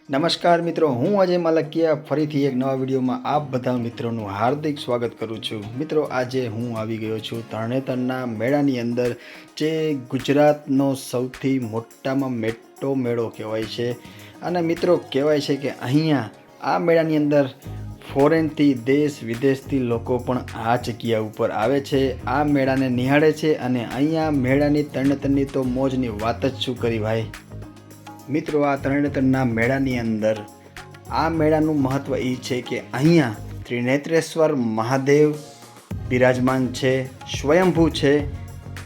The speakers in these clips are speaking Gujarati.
નમસ્કાર મિત્રો, હું અજય માલકિયા ફરીથી એક નવા વિડીયોમાં આપ બધા મિત્રોનું હાર્દિક સ્વાગત કરું છું। મિત્રો, આજે હું આવી ગયો છું તરણેતરના મેળાની અંદર, જે ગુજરાતનો સૌથી મોટામાં મોટો મેળો કહેવાય છે। અને મિત્રો, કહેવાય છે કે અહીંયા આ મેળાની અંદર ફોરેનથી દેશ વિદેશથી લોકો પણ આ જગ્યા ઉપર આવે છે, આ મેળાને નિહાળે છે। અને અહીંયા મેળાની તરણેતરની તો મોજની વાત જ શું કરી ભાઈ। મિત્રો, આ તરણેતરના મેળાની અંદર આ મેળાનું મહત્ત્વ એ છે કે અહીંયા ત્રિનેત્રેશ્વર મહાદેવ બિરાજમાન છે, સ્વયંભૂ છે।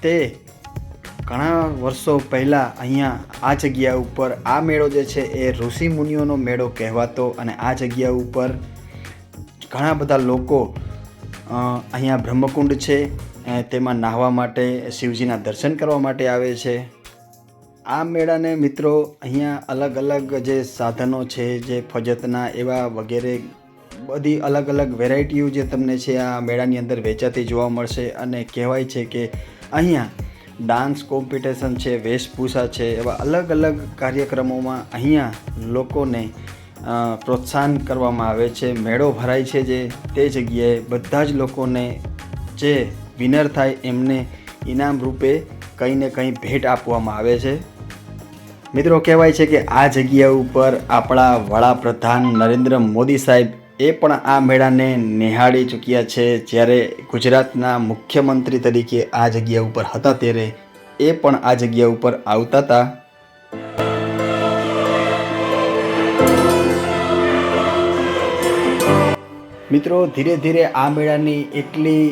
તે ઘણા વર્ષો પહેલાં અહીંયા આ જગ્યા ઉપર આ મેળો જે છે એ ઋષિ મુનિઓનો મેળો કહેવાતો, અને આ જગ્યા ઉપર ઘણા બધા લોકો અહીંયા બ્રહ્મકુંડ છે તેમાં નાહવા માટે, શિવજીના દર્શન કરવા માટે આવે છે। આ મેળાને મિત્રો અહીંયા અલગ અલગ જે સાધનો છે, જે ફજતના એવા વગેરે બધી અલગ અલગ વેરાયટીઓ જે તમને છે આ મેળાની અંદર વેચાતી જોવા મળશે। અને કહેવાય છે કે અહીંયા ડાન્સ કોમ્પિટિશન છે, વેશભૂષા છે, એવા અલગ અલગ કાર્યક્રમોમાં અહીંયા લોકોને પ્રોત્સાહન કરવામાં આવે છે। મેળો ભરાય છે જે તે જગ્યાએ બધા જ લોકોને જે વિનર થાય એમને ઇનામ રૂપે કંઈ ને કંઈ ભેટ આપવામાં આવે છે। મિત્રો, કહેવાય છે કે આ જગ્યા ઉપર આપણા વડાપ્રધાન નરેન્દ્ર મોદી સાહેબ એ પણ આ મેળાને નિહાળી ચૂક્યા છે। જ્યારે ગુજરાતના મુખ્યમંત્રી તરીકે આ જગ્યા ઉપર હતા ત્યારે એ પણ આ જગ્યા ઉપર આવતા હતા। મિત્રો, ધીરે ધીરે આ મેળાની એટલી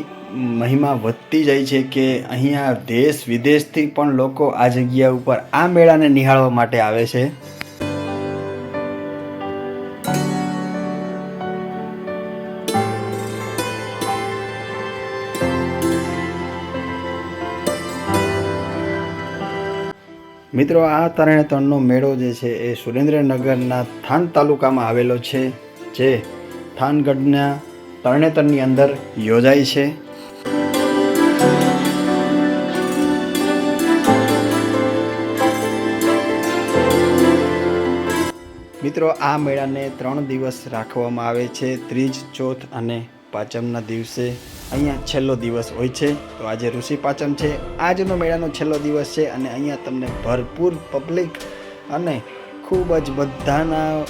મહિમા વધતી જાય છે કે અહીંયા દેશ વિદેશથી પણ લોકો આ જગ્યા ઉપર આ મેળાને નિહાળવા માટે આવે છે। મિત્રો, આ તરણેતરનો મેળો જે છે એ સુરેન્દ્રનગરના થાન તાલુકામાં આવેલો છે, જે થાનગઢના તરણેતરની અંદર યોજાય છે। મિત્રો, આ મેળાને 3 દિવસ રાખવામાં આવે છે, ત્રીજ, ચોથ અને પાંચમના દિવસે અહીંયા છેલ્લો દિવસ હોય છે। તો આજે ઋષિ પાંચમ છે, આજનો મેળાનો છેલ્લો દિવસ છે, અને અહીંયા તમને ભરપૂર પબ્લિક અને ખૂબ જ બધાના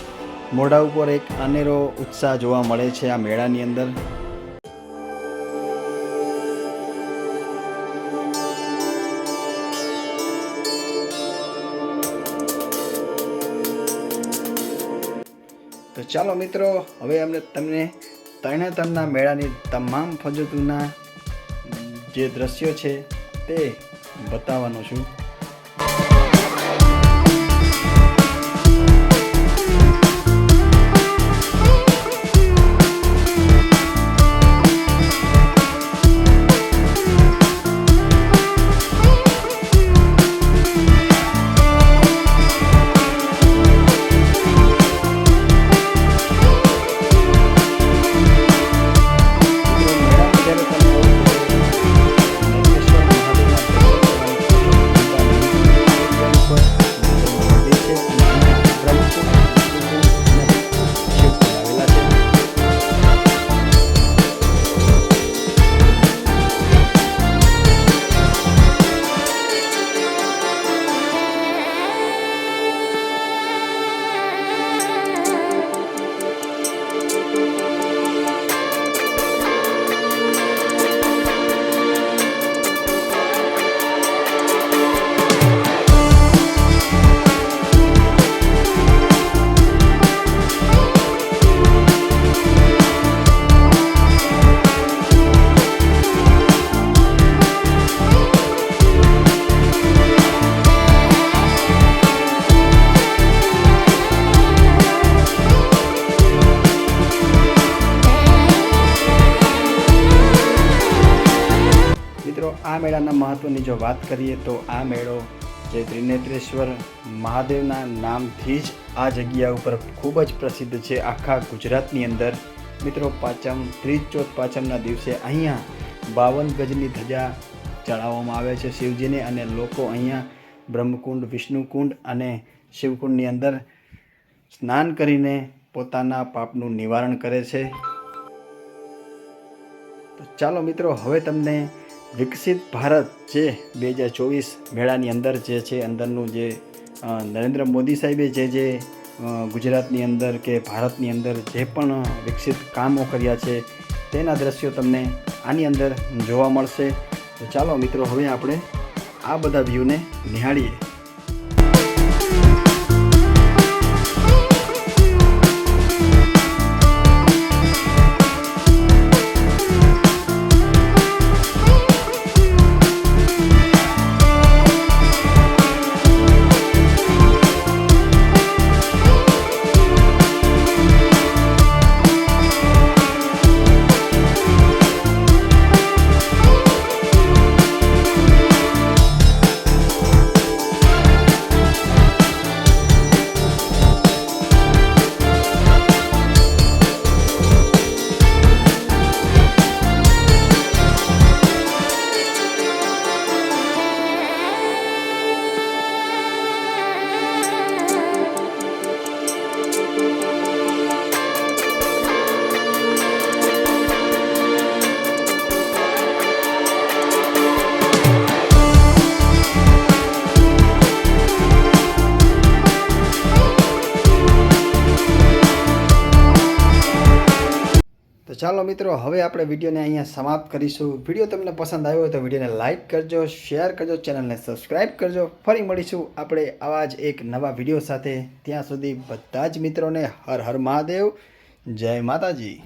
મોઢા ઉપર એક અનેરો ઉત્સાહ જોવા મળે છે આ મેળાની અંદર। તો ચાલો મિત્રો, હવે અમે તમને તરણેતરના મેળાની તમામ ફજતોના જે દ્રશ્યો છે તે બતાવવાનો છું। આ મેળાના મહત્ત્વની જો વાત કરીએ તો આ મેળો જે ત્રિનેત્રેશ્વર મહાદેવના નામથી જ આ જગ્યા ઉપર ખૂબ જ પ્રસિદ્ધ છે આખા ગુજરાતની અંદર। મિત્રો, પાંચમ, ત્રીજ, ચોથ પાંચમના દિવસે અહીંયા 52 ગજની ધજા ચડાવવામાં આવે છે શિવજીને, અને લોકો અહીંયા બ્રહ્મકુંડ, વિષ્ણુકુંડ અને શિવકુંડની અંદર સ્નાન કરીને પોતાના પાપનું નિવારણ કરે છે। તો ચાલો મિત્રો, હવે તમને વિકસિત ભારત જે 2024 મેળાની અંદર જે છે અંદરનું જે નરેન્દ્ર મોદી સાહેબે જે ગુજરાતની અંદર કે ભારતની અંદર જે પણ વિકસિત કામો કર્યા છે તેના દ્રશ્યો તમને આની અંદર જોવા મળશે। તો ચાલો મિત્રો, હવે આપણે આ બધા વ્યૂને નિહાળીએ। તો ચાલો મિત્રો, હવે આપણે વિડીયોને અહીંયા સમાપ્ત કરીશું। વિડીયો તમને પસંદ આવ્યો હોય તો વિડીયોને લાઇક કરજો, શેર કરજો, ચેનલને સબસ્ક્રાઈબ કરજો। ફરી મળીશું આપણે આવા જ એક નવા વિડીયો સાથે। ત્યાં સુધી બધા જ મિત્રોને હર હર મહાદેવ, જય માતાજી।